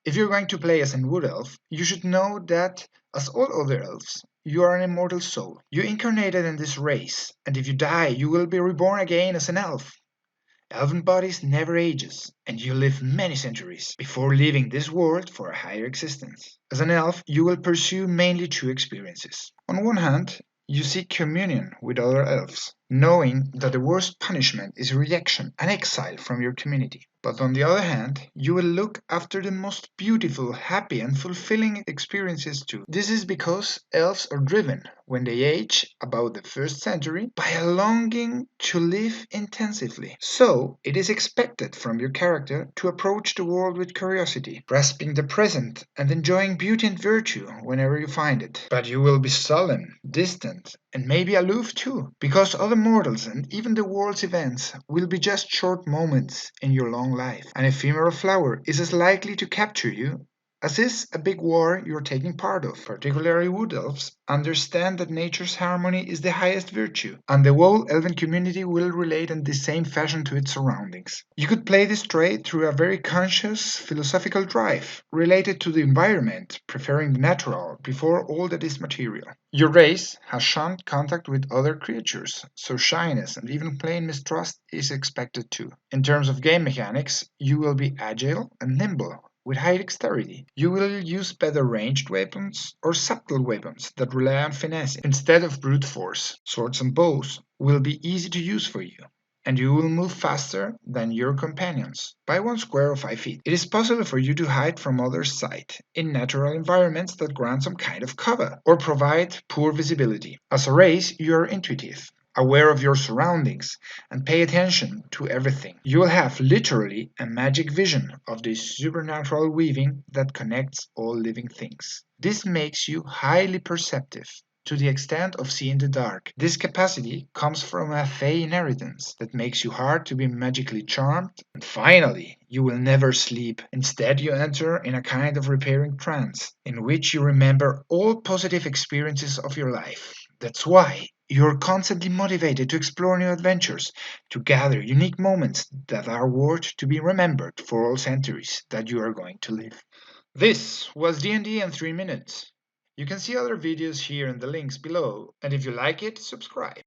If you're going to play as a Wood Elf, you should know that, as all other elves, you are an immortal soul. You incarnated in this race, and if you die, you will be reborn again as an elf. Elven bodies never ages, and you live many centuries before leaving this world for a higher existence. As an elf, you will pursue mainly two experiences. On one hand, you seek communion with other elves, knowing that the worst punishment is rejection and exile from your community. But on the other hand, you will look after the most beautiful, happy, and fulfilling experiences too. This is because elves are driven, when they age about the first century, by a longing to live intensively. So, it is expected from your character to approach the world with curiosity, grasping the present and enjoying beauty and virtue whenever you find it. But you will be sullen, distant, and maybe aloof too, because other mortals and even the world's events will be just short moments in your long life. An ephemeral flower is as likely to capture you as is a big war you're taking part of. Particularly Wood Elves understand that nature's harmony is the highest virtue, and the whole elven community will relate in the same fashion to its surroundings. You could play this trait through a very conscious philosophical drive related to the environment, preferring the natural before all that is material. Your race has shunned contact with other creatures, so shyness and even plain mistrust is expected too. In terms of game mechanics, you will be agile and nimble, with high dexterity. You will use better ranged weapons or subtle weapons that rely on finesse instead of brute force. Swords and bows will be easy to use for you, and you will move faster than your companions by 1 square of 5 feet. It is possible for you to hide from others' sight in natural environments that grant some kind of cover or provide poor visibility. As a race, you are intuitive, aware of your surroundings, and pay attention to everything. You will have literally a magic vision of this supernatural weaving that connects all living things. This makes you highly perceptive, to the extent of seeing the dark. This capacity comes from a Fey inheritance that makes you hard to be magically charmed. And finally, you will never sleep. Instead, you enter in a kind of repairing trance, in which you remember all positive experiences of your life. That's why you're constantly motivated to explore new adventures, to gather unique moments that are worth to be remembered for all centuries that you are going to live. This was D&D in 3 minutes. You can see other videos here in the links below, and if you like it, subscribe.